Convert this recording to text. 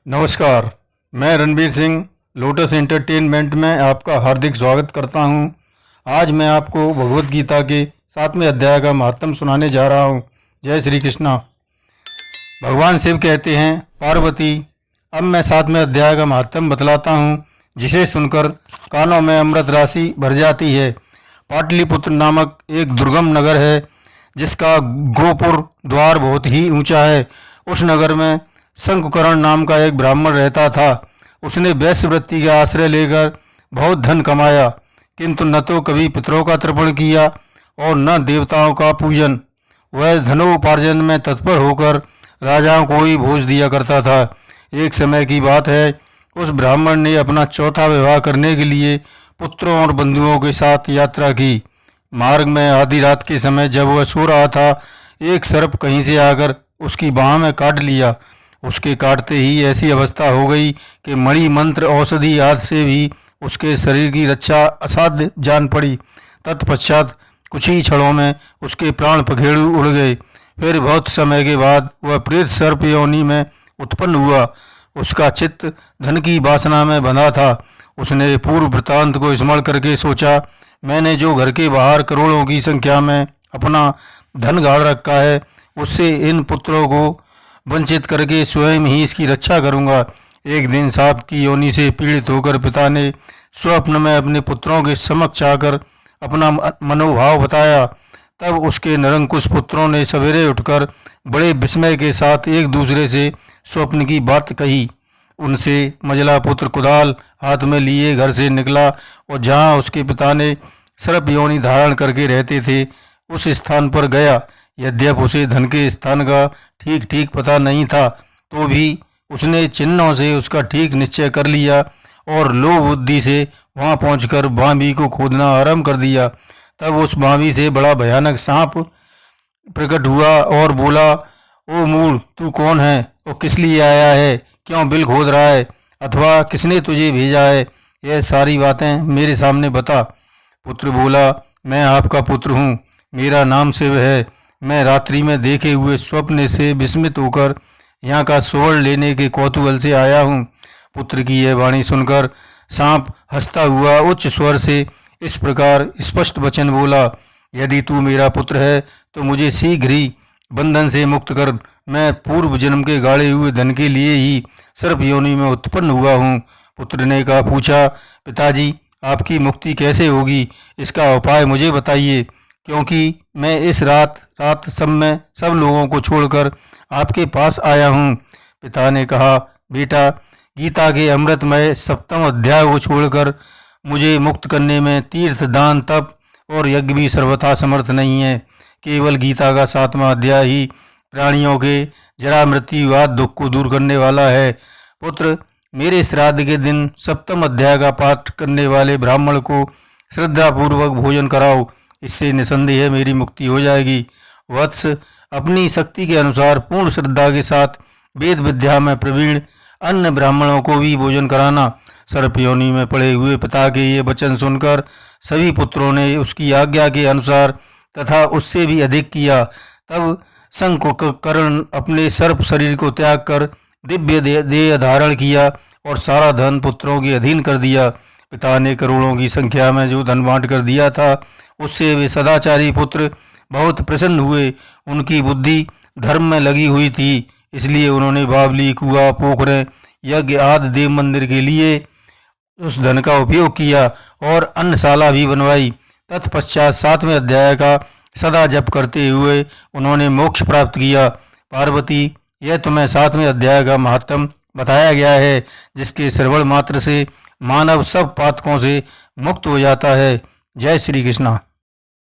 नमस्कार। मैं Ranbir Singh lotus entertainment में आपका हार्दिक स्वागत करता हूं। आज मैं आपको भगवत गीता के 7वें अध्याय का महात्म सुनाने जा रहा हूं। जय श्री कृष्णा। भगवान शिव कहते हैं, पार्वती, अब मैं 7वें अध्याय का महात्म बतलाता हूं, जिसे सुनकर कानों में अमृत राशि भर जाती है। पाटलिपुत्र नामक एक दुर्गम नगर है, जिसका गोपुर द्वार बहुत ही ऊंचा है। उस नगर में शंकुकरण नाम का एक ब्राह्मण रहता था। उसने वैश्यवृत्ति का आश्रय लेकर बहुत धन कमाया, किंतु न तो कभी पितरों का तर्पण किया और न देवताओं का पूजन। वह धनोपार्जन में तत्पर होकर राजाओं को ही भोज दिया करता था। एक समय की बात है, उस ब्राह्मण ने अपना चौथा विवाह करने के लिए पुत्रों और बंधुओं के साथ यात्रा की। मार्ग में आधी रात के समय जब वह सो रहा था, एक सर्प कहीं से आकर उसकी बाह में काट लिया। उसके काटते ही ऐसी अवस्था हो गई कि मणि मंत्र औषधि आदि से भी उसके शरीर की रक्षा असाध्य जान पड़ी। तत्पश्चात कुछ ही क्षणों में उसके प्राण पखेरु उड़ गए। फिर बहुत समय के बाद वह प्रेत सर्प योनि में उत्पन्न हुआ। उसका चित्त धन की वासना में बंधा था। उसने पूर्व वृत्तांत को स्मरण करके सोचा, मैंने जो घर के बाहर करोड़ों की संख्या में अपना धन गाड़ रखा है, उससे इन पुत्रों को वंचित करके स्वयं ही इसकी रक्षा करूंगा। एक दिन सांप की योनि से पीड़ित होकर पिता ने स्वप्न में अपने पुत्रों के समक्ष आकर अपना मनोभाव बताया। तब उसके निरंकुश पुत्रों ने सवेरे उठकर बड़े विस्मय के साथ एक दूसरे से स्वप्न की बात कही। उनसे मझला पुत्र कुदाल हाथ में लिए घर से निकला और जहाँ उसके पिता ने सर्प योनि धारण करके रहते थे, उस स्थान पर गया। यद्यप उसे धन के स्थान का ठीक ठीक पता नहीं था, तो भी उसने चिन्हों से उसका ठीक निश्चय कर लिया और लोभ बुद्धि से वहां पहुंचकर बांबी को खोदना आरंभ कर दिया। तब उस बांबी से बड़ा भयानक सांप प्रकट हुआ और बोला, ओ मूढ़, तू कौन है और किस लिए आया है? क्यों बिल खोद रहा है? अथवा किसने तुझे भेजा है? यह सारी बातें मेरे सामने बता। पुत्र बोला, मैं आपका पुत्र हूँ, मेरा नाम शिव है। मैं रात्रि में देखे हुए स्वप्न से विस्मित होकर यहाँ का स्वर्ण लेने के कौतूहल से आया हूँ। पुत्र की यह वाणी सुनकर सांप हंसता हुआ उच्च स्वर से इस प्रकार स्पष्ट वचन बोला, यदि तू मेरा पुत्र है तो मुझे शीघ्र ही बंधन से मुक्त कर। मैं पूर्व जन्म के गाड़े हुए धन के लिए ही सर्प योनि में उत्पन्न हुआ हूँ। पुत्र ने कहा, पूछा, पिताजी, आपकी मुक्ति कैसे होगी? इसका उपाय मुझे बताइए, क्योंकि मैं इस रात सब लोगों को छोड़कर आपके पास आया हूँ। पिता ने कहा, बेटा, गीता के अमृतमय 7वें अध्याय को छोड़कर मुझे मुक्त करने में तीर्थ, दान, तप और यज्ञ भी सर्वथा समर्थ नहीं है। केवल गीता का 7वां अध्याय ही प्राणियों के जरा मृत्यु आदि दुख को दूर करने वाला है। पुत्र, मेरे श्राद्ध के दिन 7वें अध्याय का पाठ करने वाले ब्राह्मण को श्रद्धापूर्वक भोजन कराओ। इससे निसंदेह मेरी मुक्ति हो जाएगी। वत्स, अपनी शक्ति के अनुसार पूर्ण श्रद्धा के साथ वेद विद्या में प्रवीण अन्य ब्राह्मणों को भी भोजन कराना। सर्प योनि में पड़े हुए पिता के ये वचन सुनकर सभी पुत्रों ने उसकी आज्ञा के अनुसार तथा उससे भी अधिक किया। तब शंकुकर्ण अपने सर्प शरीर को त्याग कर दिव्य देह धारण किया और सारा धन पुत्रों के अधीन कर दिया। पिता ने करोड़ों की संख्या में जो धन बांट कर दिया था, उससे वे सदाचारी पुत्र बहुत प्रसन्न हुए। उनकी बुद्धि धर्म में लगी हुई थी, इसलिए उन्होंने बावली, कुआं, पोखरें, यज्ञ आदि देव मंदिर के लिए उस धन का उपयोग किया और अन्नशाला भी बनवाई। तत्पश्चात 7वें अध्याय का सदा जप करते हुए उन्होंने मोक्ष प्राप्त किया। पार्वती, यह तुम्हें 7वें अध्याय का महात्म बताया गया है, जिसके श्रवण मात्र से मानव सब पातकों से मुक्त हो जाता है। जय श्री कृष्णा।